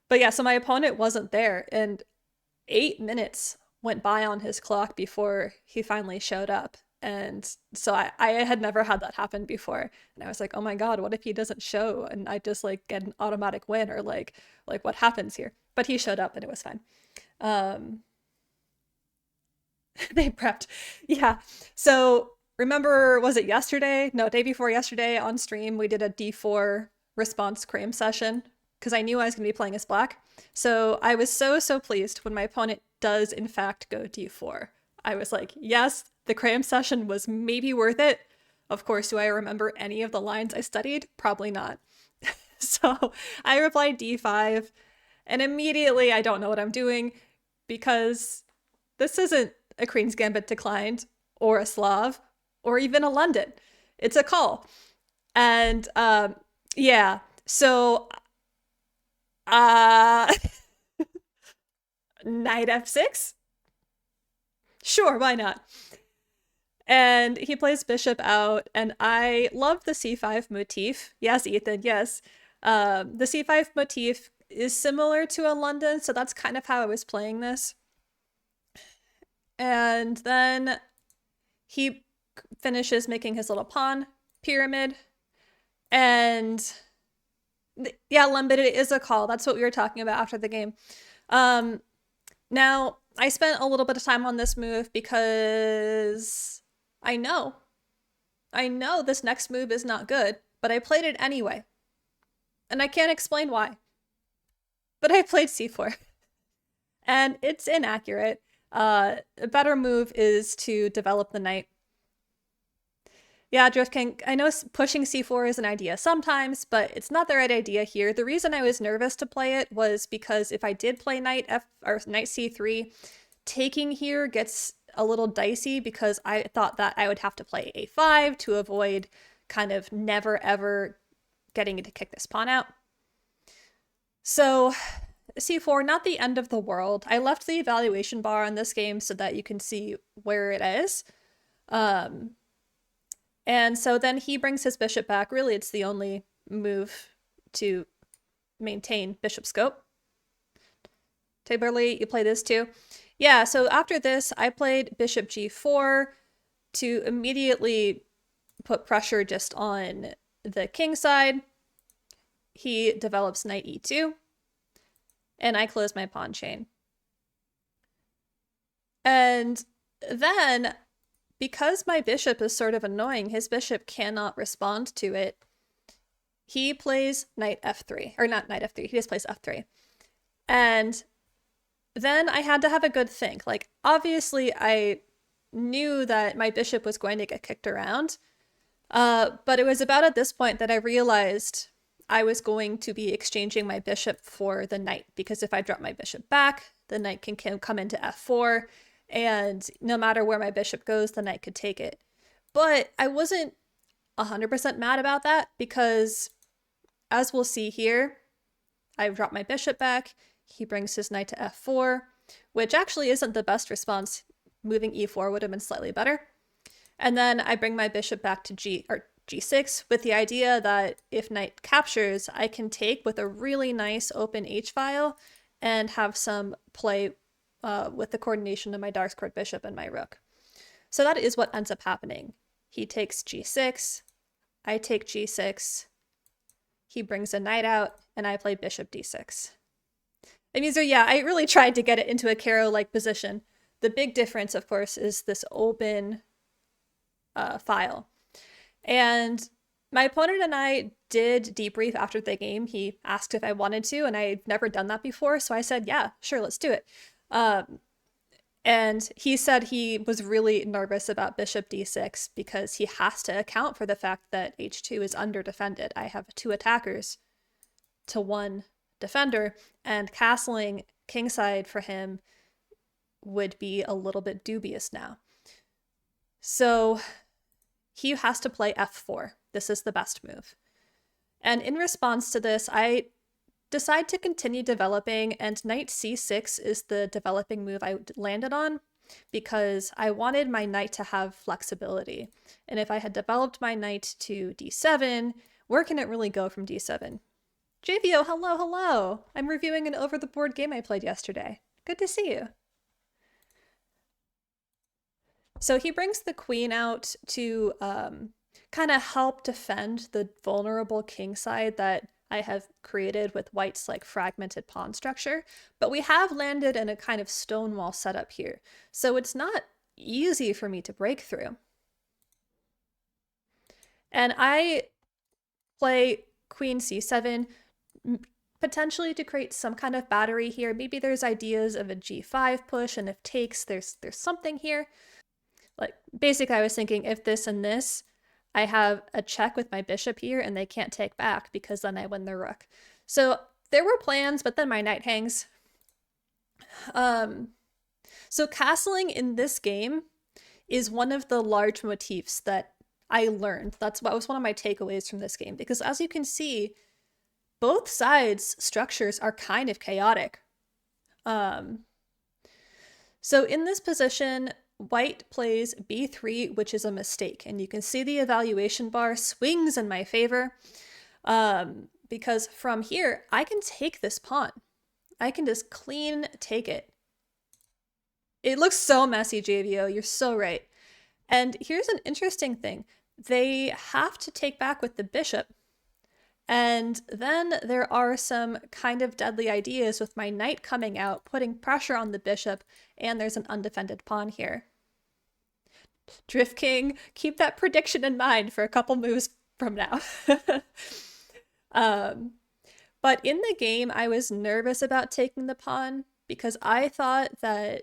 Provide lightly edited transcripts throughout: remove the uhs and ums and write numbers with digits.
But yeah, so my opponent wasn't there, and 8 minutes went by on his clock before he finally showed up. And so I had never had that happen before. And I was like, oh my God, what if he doesn't show and I just like get an automatic win, or like what happens here? But he showed up and it was fine. Um they prepped. Yeah. So remember, was it yesterday? No, day before yesterday on stream, we did a D4 response Crame session because I knew I was going to be playing as black. So I was so pleased when my opponent does in fact go D4. I was like, yes, the Crame session was maybe worth it. Of course, do I remember any of the lines I studied? Probably not. So I replied D5, and immediately I don't know what I'm doing because this isn't a Queen's Gambit declined, or a Slav, or even a London. It's a call. And yeah, so uh knight f6? Sure, why not? And he plays bishop out, and I love the c5 motif. Yes, Ethan, yes. The c5 motif is similar to a London, so that's kind of how I was playing this. And then he finishes making his little pawn pyramid. And yeah, Lembit, it is a call. That's what we were talking about after the game. Now, I spent a little bit of time on this move because I know this next move is not good, but I played it anyway. And I can't explain why. But I played c4. And it's inaccurate. A better move is to develop the knight. Yeah, Drift King, I know pushing c4 is an idea sometimes, but it's not the right idea here. The reason I was nervous to play it was because if I did play knight c3, taking here gets a little dicey because I thought that I would have to play a5 to avoid kind of never ever getting to kick this pawn out. So c4, not the end of the world. I left the evaluation bar on this game so that you can see where it is. And so then he brings his bishop back. Really, it's the only move to maintain bishop scope. Taberly, you play this too? Yeah, so after this, I played bishop g4 to immediately put pressure just on the king side. He develops knight e2, and I close my pawn chain. And then, because my bishop is sort of annoying, his bishop cannot respond to it. He plays knight f3, or not knight f3, he just plays f3. And then I had to have a good think. Like, obviously, I knew that my bishop was going to get kicked around, but it was about at this point that I realized I was going to be exchanging my bishop for the knight, because if I drop my bishop back, the knight can come into f4, and no matter where my bishop goes, the knight could take it. But I wasn't 100% mad about that, because as we'll see here, I drop my bishop back, he brings his knight to f4, which actually isn't the best response. Moving e4 would have been slightly better. And then I bring my bishop back to g6 with the idea that if knight captures, I can take with a really nice open h-file and have some play with the coordination of my dark squared bishop and my rook. So that is what ends up happening. He takes g6, I take g6, he brings a knight out, and I play bishop d6. I mean, so yeah, I really tried to get it into a Caro-like position. The big difference, of course, is this open file. And my opponent and I did debrief after the game. He asked if I wanted to, and I'd never done that before, so I said, yeah, sure, let's do it. And he said he was really nervous about bishop d6 because he has to account for the fact that h2 is under-defended. I have 2 attackers to 1 defender, and castling kingside for him would be a little bit dubious now. So he has to play f4. This is the best move. And in response to this, I decide to continue developing, and knight c6 is the developing move I landed on because I wanted my knight to have flexibility. And if I had developed my knight to d7, where can it really go from d7? JVO, hello, hello. I'm reviewing an over-the-board game I played yesterday. Good to see you. So he brings the queen out to kind of help defend the vulnerable king side that I have created with white's like fragmented pawn structure. But we have landed in a kind of stonewall setup here. So it's not easy for me to break through. And I play queen c7, potentially to create some kind of battery here. Maybe there's ideas of a g5 push, and if takes, there's something here. Like, basically, I was thinking if this and this, I have a check with my bishop here, and they can't take back because then I win the rook. So there were plans, but then my knight hangs. So castling in this game is one of the large motifs that I learned. That was one of my takeaways from this game, because as you can see, both sides' structures are kind of chaotic. So in this position, white plays b3, which is a mistake. And you can see the evaluation bar swings in my favor, because from here, I can take this pawn. I can just clean take it. It looks so messy, JVO. You're so right. And here's an interesting thing. They have to take back with the bishop. And then there are some kind of deadly ideas with my knight coming out, putting pressure on the bishop, and there's an undefended pawn here. Drift King, keep that prediction in mind for a couple moves from now. But in the game, I was nervous about taking the pawn because I thought that,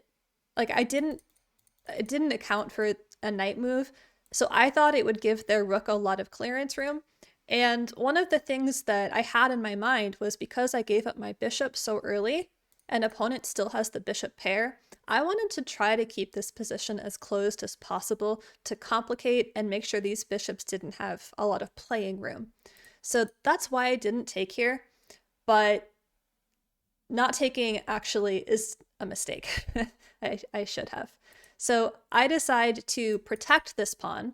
like, it didn't account for a knight move, so I thought it would give their rook a lot of clearance room. And one of the things that I had in my mind was, because I gave up my bishop so early and opponent still has the bishop pair, I wanted to try to keep this position as closed as possible to complicate and make sure these bishops didn't have a lot of playing room. So that's why I didn't take here, but not taking actually is a mistake. I should have. So I decide to protect this pawn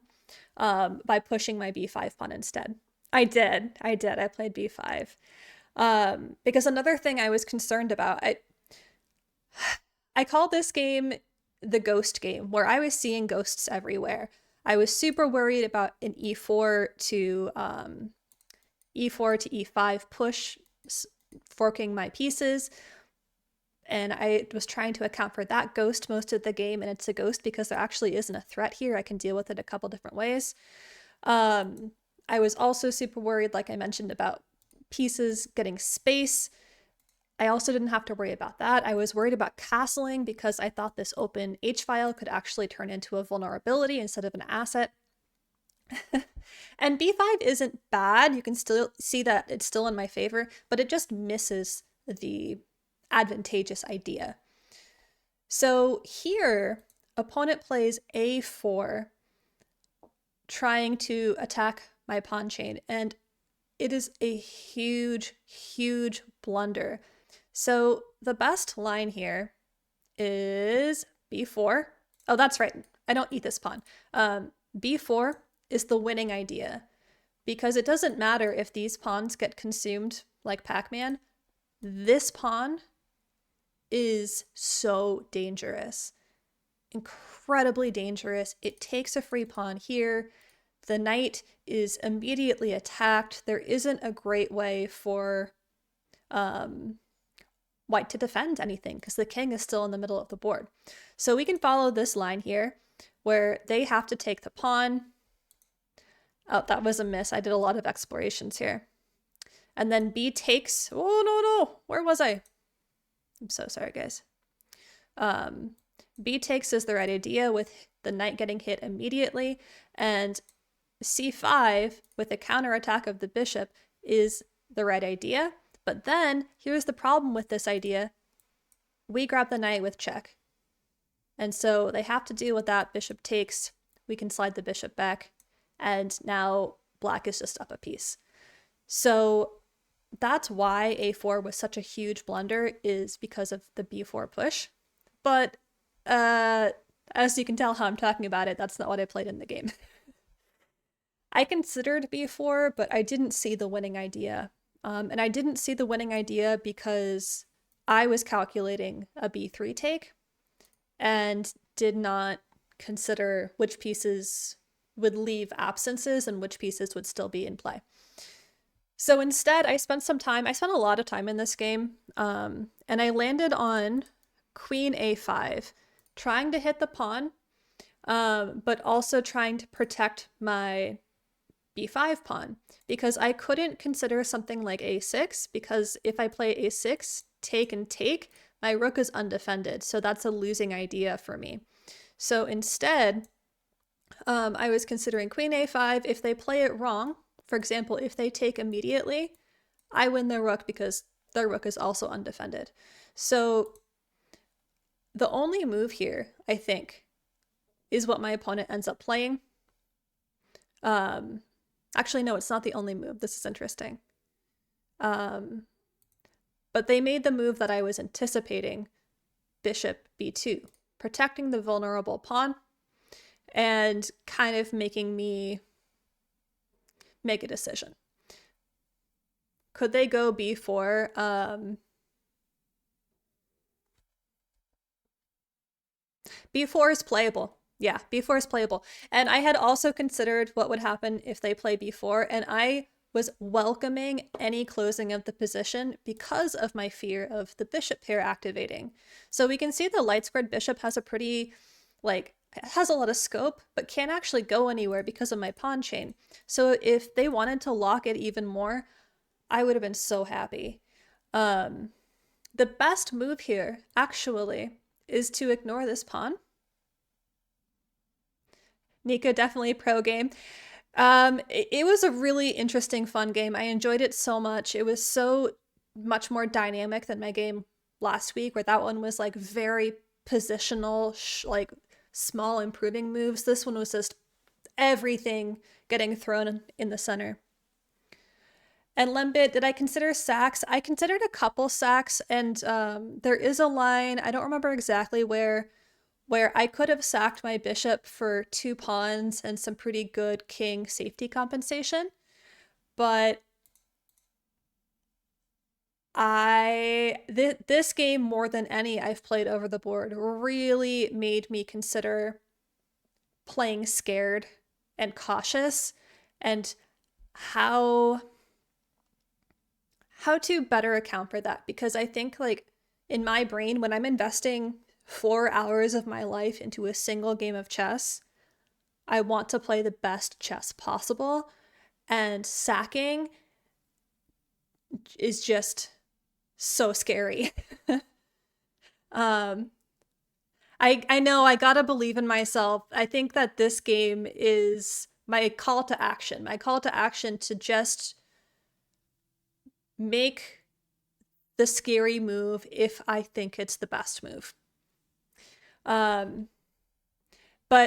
by pushing my b5 pawn instead. I did. I played b5. Because another thing I was concerned about, I call this game the ghost game, where I was seeing ghosts everywhere. I was super worried about an e4 to e5 push, forking my pieces. And I was trying to account for that ghost most of the game, and it's a ghost because there actually isn't a threat here. I can deal with it a couple different ways. I was also super worried, like I mentioned, about pieces getting space. I also didn't have to worry about that. I was worried about castling because I thought this open h-file could actually turn into a vulnerability instead of an asset. And b5 isn't bad. You can still see that it's still in my favor, but it just misses the advantageous idea. So here, opponent plays a4, trying to attack my pawn chain, and it is a huge, huge blunder. So the best line here is b4. Oh, that's right. I don't eat this pawn. b4 is the winning idea, because it doesn't matter if these pawns get consumed like Pac-Man. This pawn is so dangerous, incredibly dangerous. It takes a free pawn here. The knight is immediately attacked. There isn't a great way for white to defend anything because the king is still in the middle of the board. So we can follow this line here where they have to take the pawn. Oh, that was a miss. I did a lot of explorations here. And then b takes. Oh, no. Where was I? I'm so sorry, guys. B takes is the right idea with the knight getting hit immediately, and c5 with a counterattack of the bishop is the right idea. But then here's the problem with this idea. We grab the knight with check. And so they have to deal with that. Bishop takes. We can slide the bishop back. And now black is just up a piece. So that's why a4 was such a huge blunder, is because of the b4 push. But as you can tell how I'm talking about it, that's not what I played in the game. I considered b4, but I didn't see the winning idea And I didn't see the winning idea because I was calculating a b3 take and did not consider which pieces would leave absences and which pieces would still be in play. So instead, I spent a lot of time in this game, and I landed on queen a5, trying to hit the pawn, but also trying to protect my b5 pawn, because I couldn't consider something like a6, because if I play a6, take and take, my rook is undefended, so that's a losing idea for me. So instead, I was considering queen a5. If they play it wrong, for example, if they take immediately, I win their rook because their rook is also undefended. So the only move here, I think, is what my opponent ends up playing. Actually, no, it's not the only move. This is interesting. But they made the move that I was anticipating, bishop b2, protecting the vulnerable pawn and kind of making me make a decision. Could they go b4? b4 is playable. Yeah, b4 is playable. And I had also considered what would happen if they play b4, and I was welcoming any closing of the position because of my fear of the bishop pair activating. So we can see the light squared bishop has a pretty, it has a lot of scope, but can't actually go anywhere because of my pawn chain. So if they wanted to lock it even more, I would have been so happy. The best move here, actually, is to ignore this pawn. Nika, definitely pro game. It was a really interesting, fun game. I enjoyed it so much. It was so much more dynamic than my game last week, where that one was like very positional, like small improving moves. This one was just everything getting thrown in the center. And Lembit, did I consider sacks? I considered a couple sacks, and there is a line, I don't remember exactly where I could have sacked my bishop for 2 pawns and some pretty good king safety compensation. But this game, more than any I've played over the board, really made me consider playing scared and cautious, and how to better account for that. Because I think, like, in my brain, when I'm investing 4 hours of my life into a single game of chess, I want to play the best chess possible, and sacking is just so scary. I know I gotta believe in myself. I think that this game is my call to action. My call to action to just make the scary move if I think it's the best move. But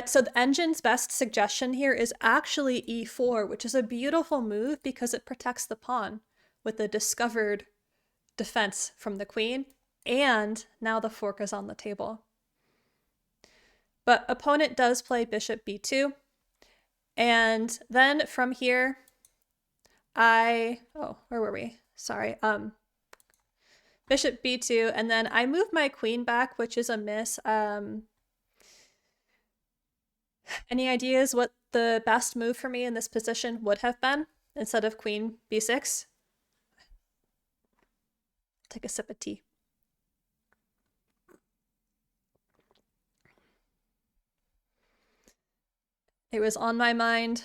so the engine's best suggestion here is actually e4, which is a beautiful move because it protects the pawn with the discovered defense from the queen, and now the fork is on the table. But opponent does play bishop b2, and then from here, where were we? Sorry, bishop b2, and then I move my queen back, which is a miss. Any ideas what the best move for me in this position would have been instead of queen b6? Take a sip of tea. It was on my mind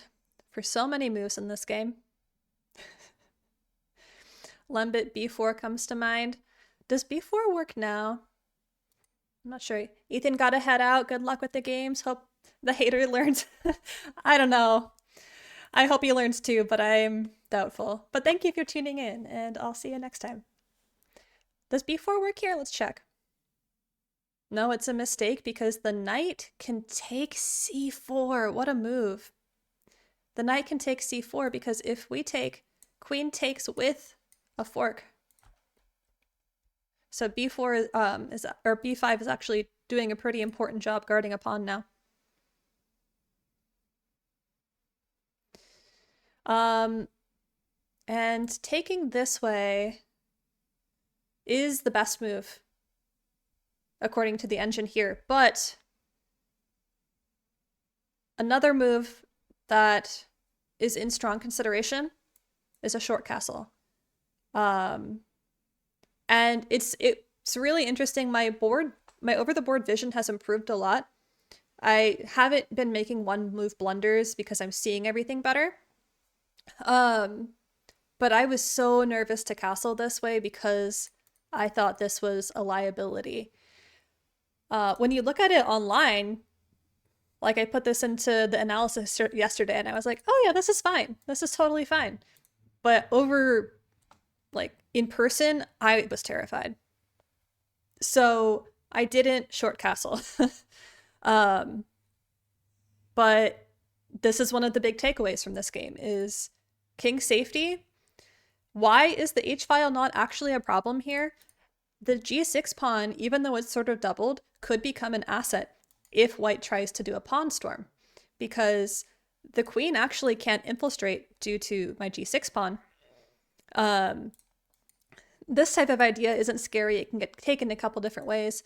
for so many moves in this game. Lembit b4 comes to mind. Does b4 work now? I'm not sure. Ethan, gotta head out. Good luck with the games. Hope the hater learns. I don't know. I hope he learns too, but I'm doubtful. But thank you for tuning in, and I'll see you next time. Does b4 work here? Let's check. No, it's a mistake because the knight can take c4. What a move. The knight can take c4 because if we take, queen takes with a fork. So b4 b5 is actually doing a pretty important job guarding a pawn now. And taking this way is the best move, according to the engine here. But another move that is in strong consideration is a short castle. And it's really interesting. My over the board vision has improved a lot. I haven't been making one move blunders because I'm seeing everything better. But I was so nervous to castle this way because I thought this was a liability. When you look at it online, like I put this into the analysis yesterday and I was like, oh yeah, this is fine. This is totally fine. But over, like, in person, I was terrified. So I didn't short castle. But this is one of the big takeaways from this game is king safety. Why is the h-file not actually a problem here? The g6 pawn, even though it's sort of doubled, could become an asset if white tries to do a pawn storm, because the queen actually can't infiltrate due to my g6 pawn. This type of idea isn't scary. It can get taken a couple different ways.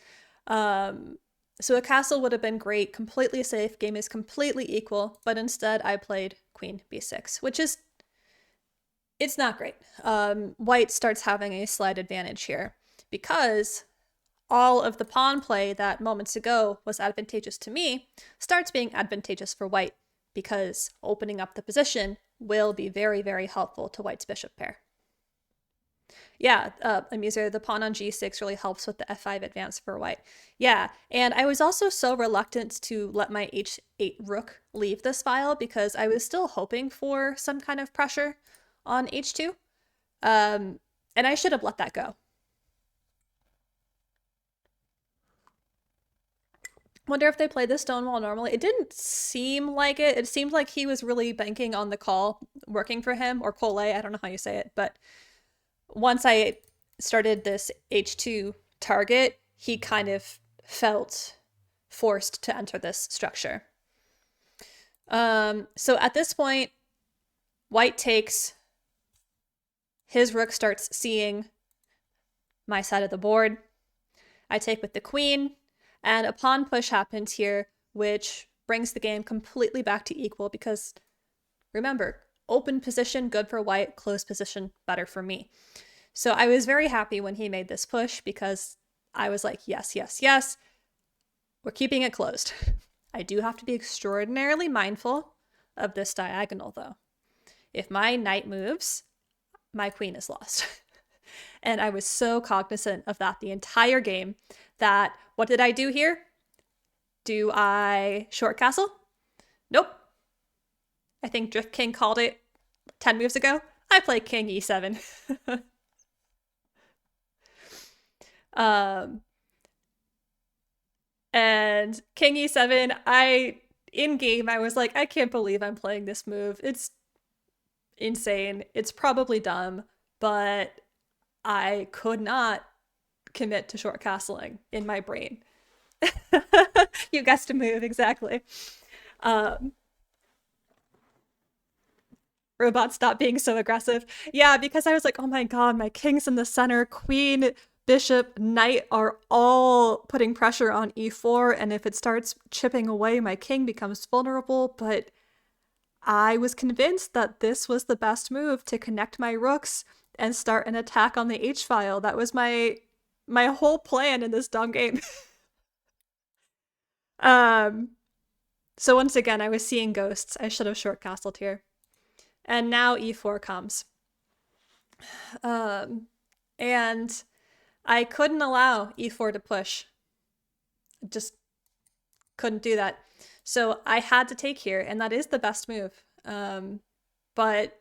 So a castle would have been great, completely safe, game is completely equal, but instead I played queen b6, which is, it's not great. White starts having a slight advantage here because all of the pawn play that moments ago was advantageous to me starts being advantageous for white because opening up the position will be very, very helpful to white's bishop pair. Yeah, Amuser, the pawn on g6 really helps with the f5 advance for white. Yeah, and I was also so reluctant to let my h8 rook leave this file because I was still hoping for some kind of pressure on h2. And I should have let that go. Wonder if they played the Stonewall normally. It didn't seem like it. It seemed like he was really banking on the call working for him, or Colle, I don't know how you say it, but once I started this h2 target, he kind of felt forced to enter this structure. So at this point, white takes, his rook starts seeing my side of the board. I take with the queen, and a pawn push happens here, which brings the game completely back to equal because, remember, open position, good for white, closed position, better for me. So I was very happy when he made this push because I was like, yes, yes, yes, we're keeping it closed. I do have to be extraordinarily mindful of this diagonal, though. If my knight moves, my queen is lost. And I was so cognizant of that the entire game that, what did I do here? Do I short castle? Nope. I think Drift King called it 10 moves ago. I play king e7. And king e7, in game, I was like, I can't believe I'm playing this move. It's insane. It's probably dumb, but I could not commit to short castling in my brain. You guessed a move, exactly. Robot, stop being so aggressive. Yeah, because I was like, oh my god, my king's in the center, queen, bishop, knight are all putting pressure on e4, and if it starts chipping away, my king becomes vulnerable, but I was convinced that this was the best move to connect my rooks and start an attack on the h-file. That was my whole plan in this dumb game. So once again, I was seeing ghosts. I should have short castled here. And now e4 comes. And I couldn't allow e4 to push. Just couldn't do that. So I had to take here, and that is the best move. But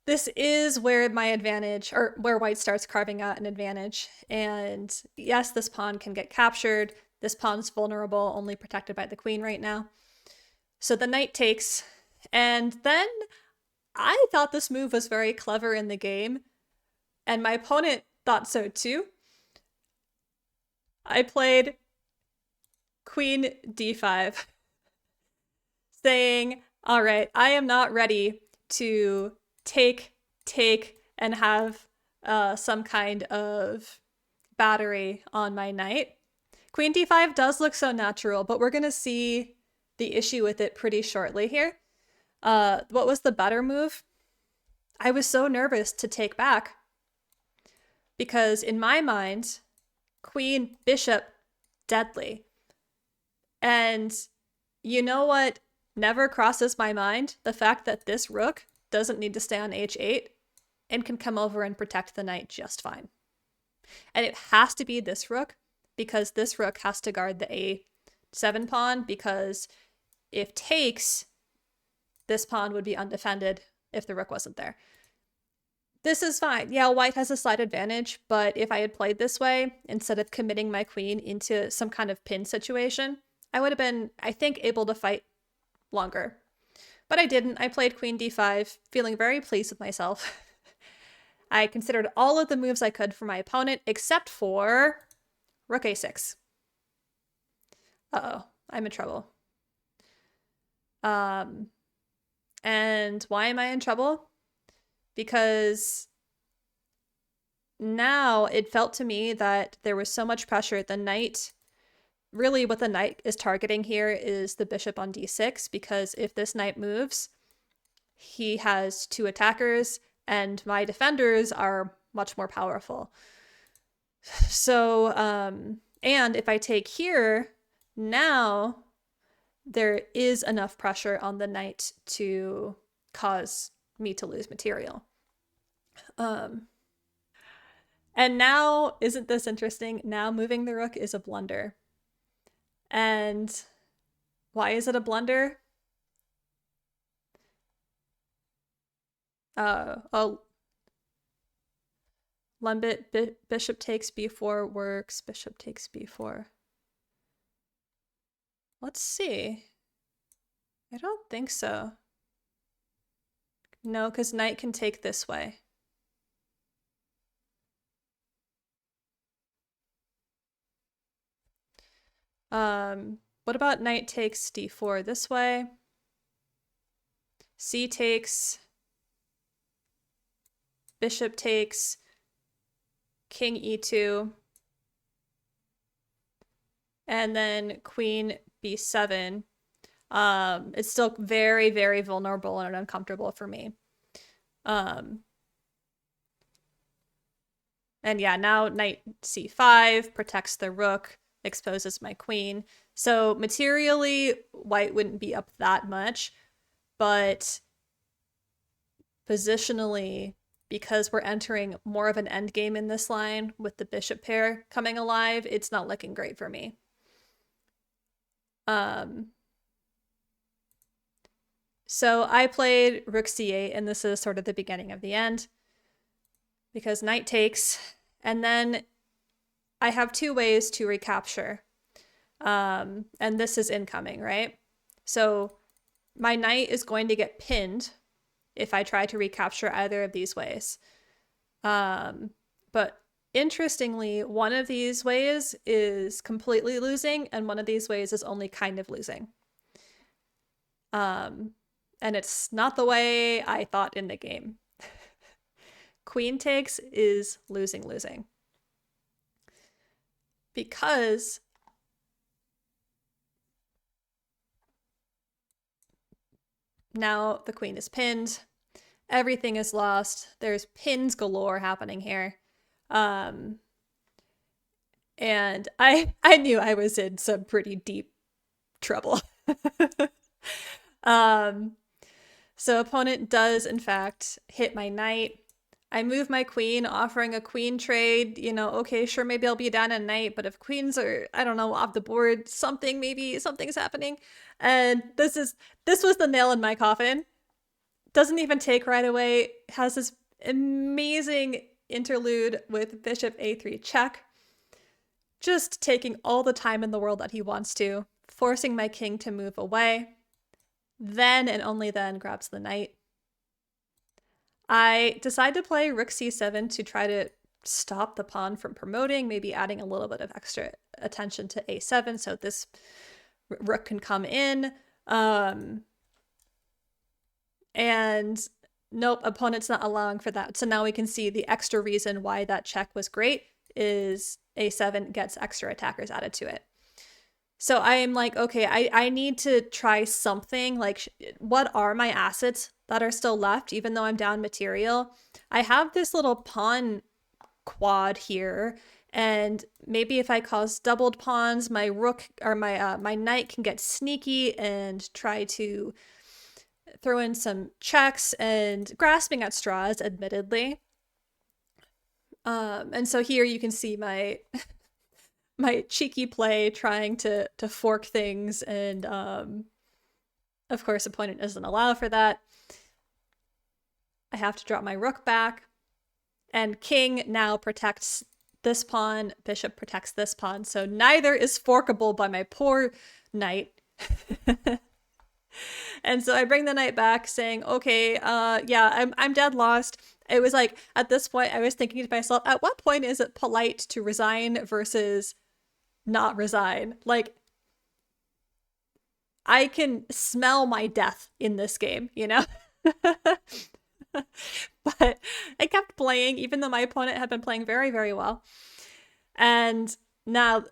this is where my advantage, or where white starts carving out an advantage. And yes, this pawn can get captured. This pawn's vulnerable, only protected by the queen right now. So the knight takes, and then I thought this move was very clever in the game, and my opponent thought so too. I played queen d5, saying, all right, I am not ready to take take and have some kind of battery on my knight. Queen d5 does look so natural, but we're going to see the issue with it pretty shortly here. What was the better move? I was so nervous to take back because in my mind, queen, bishop, deadly. And you know what never crosses my mind? The fact that this rook doesn't need to stay on h8 and can come over and protect the knight just fine. And it has to be this rook because this rook has to guard the a7 pawn, because if takes, this pawn would be undefended if the rook wasn't there. This is fine. Yeah, white has a slight advantage, but if I had played this way, instead of committing my queen into some kind of pin situation, I would have been, I think, able to fight longer. But I didn't. I played queen d5, feeling very pleased with myself. I considered all of the moves I could for my opponent, except for rook a6. Uh-oh, I'm in trouble. And why am I in trouble? Because now it felt to me that there was so much pressure. The knight, really what the knight is targeting here is the bishop on d6, because if this knight moves, he has two attackers and my defenders are much more powerful. So, and if I take here, now there is enough pressure on the knight to cause me to lose material. And now, isn't this interesting? Now moving the rook is a blunder. And why is it a blunder? Lumbit, bishop takes b4 works, bishop takes b4. Let's see. I don't think so. No, because knight can take this way. What about knight takes d4 this way? C takes, bishop takes, king e2, and then queen b7. It's still very, very vulnerable and uncomfortable for me. And yeah, now knight c5 protects the rook, exposes my queen. So materially, white wouldn't be up that much, but positionally, because we're entering more of an endgame in this line with the bishop pair coming alive, it's not looking great for me. So I played rook c8, and this is sort of the beginning of the end, because knight takes, and then I have two ways to recapture. And this is incoming, right? So my knight is going to get pinned if I try to recapture either of these ways. But interestingly, one of these ways is completely losing, and one of these ways is only kind of losing. And it's not the way I thought in the game. Queen takes is losing. Because now the queen is pinned. Everything is lost. There's pins galore happening here. And I knew I was in some pretty deep trouble. So opponent does, in fact, hit my knight. I move my queen, offering a queen trade. You know, okay, sure, maybe I'll be down a knight, but if queens are, I don't know, off the board, maybe something's happening. And this was the nail in my coffin. Doesn't even take right away. Has this amazing interlude with bishop a3 check. Just taking all the time in the world that he wants to, forcing my king to move away. Then and only then grabs the knight. I decide to play rook c7 to try to stop the pawn from promoting, maybe adding a little bit of extra attention to a7 so this rook can come in. And nope, opponent's not allowing for that. So now we can see the extra reason why that check was great is a7 gets extra attackers added to it. So I'm like, okay, I need to try something. Like, what are my assets that are still left, even though I'm down material? I have this little pawn quad here, and maybe if I cause doubled pawns, my rook or my knight can get sneaky and try to throw in some checks and grasping at straws, admittedly. And so here you can see my my cheeky play trying to fork things, and of course opponent doesn't allow for that. I have to drop my rook back, and king now protects this pawn, bishop protects this pawn, so neither is forkable by my poor knight. And so I bring the knight back saying, okay, yeah, I'm dead lost. It was like, at this point, I was thinking to myself, at what point is it polite to resign versus not resign? Like, I can smell my death in this game, you know? But I kept playing, even though my opponent had been playing very, very well. And now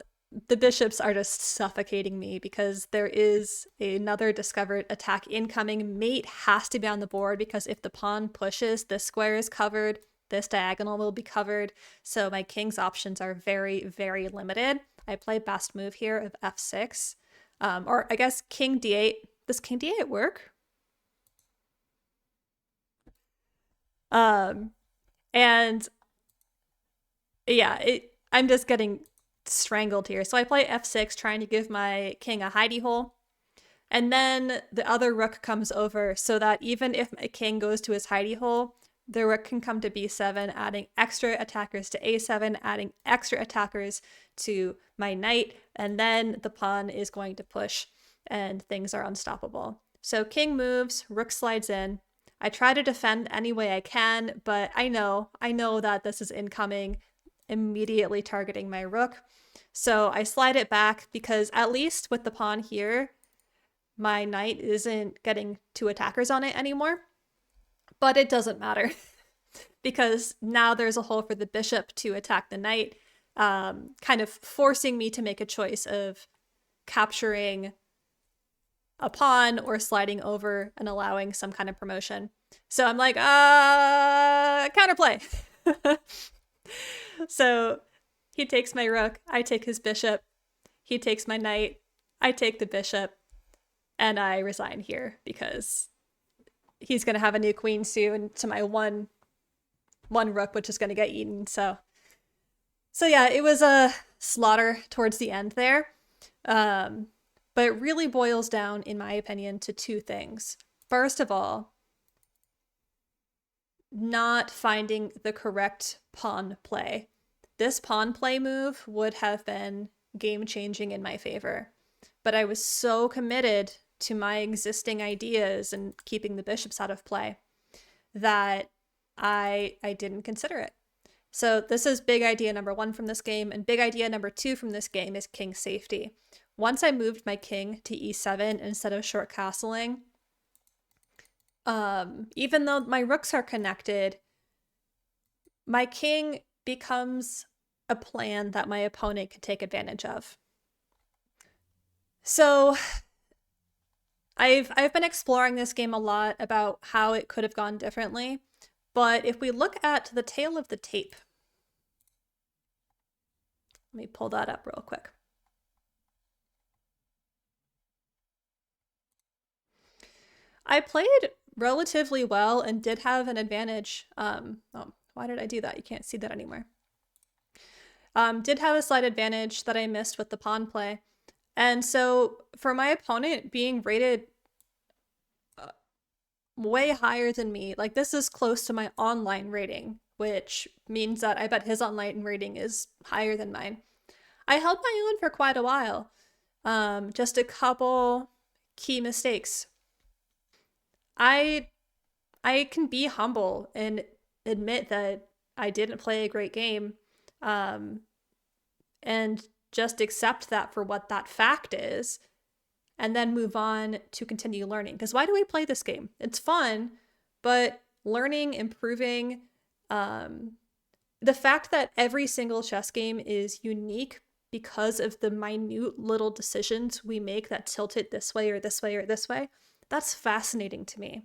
the bishops are just suffocating me because there is another discovered attack incoming. Mate has to be on the board because if the pawn pushes, this square is covered, this diagonal will be covered. So my king's options are very, very limited. I play best move here of f6. Or I guess king d8. Does king d8 work? And yeah, I'm just getting strangled here. So I play f6, trying to give my king a hidey hole. And then the other rook comes over so that even if my king goes to his hidey hole, the rook can come to b7, adding extra attackers to a7, adding extra attackers to my knight, and then the pawn is going to push and things are unstoppable. So king moves, rook slides in. I try to defend any way I can, but I know that this is incoming, immediately targeting my rook. So I slide it back because at least with the pawn here, my knight isn't getting two attackers on it anymore. But it doesn't matter because now there's a hole for the bishop to attack the knight, kind of forcing me to make a choice of capturing a pawn or sliding over and allowing some kind of promotion. So I'm like, counterplay. So he takes my rook, I take his bishop, he takes my knight, I take the bishop, and I resign here because he's going to have a new queen soon to my one rook, which is going to get eaten. So yeah, it was a slaughter towards the end there. But it really boils down, in my opinion, to two things. First of all, not finding the correct pawn play. This pawn play move would have been game-changing in my favor, but I was so committed to my existing ideas and keeping the bishops out of play that I didn't consider it. So this is big idea number one from this game, and big idea number two from this game is king safety. Once I moved my king to e7 instead of short castling, even though my rooks are connected, my king becomes a plan that my opponent could take advantage of. So I've been exploring this game a lot about how it could have gone differently, but if we look at the tail of the tape, let me pull that up real quick. I played relatively well and did have an advantage. Oh, why did I do that? You can't see that anymore. Did have a slight advantage that I missed with the pawn play. And so for my opponent being rated way higher than me, like this is close to my online rating, which means that I bet his online rating is higher than mine. I held my own for quite a while. Just a couple key mistakes. I can be humble and admit that I didn't play a great game, and just accept that for what that fact is, and then move on to continue learning. Because why do we play this game? It's fun, but learning, improving. The fact that every single chess game is unique because of the minute little decisions we make that tilt it this way or this way or this way, that's fascinating to me.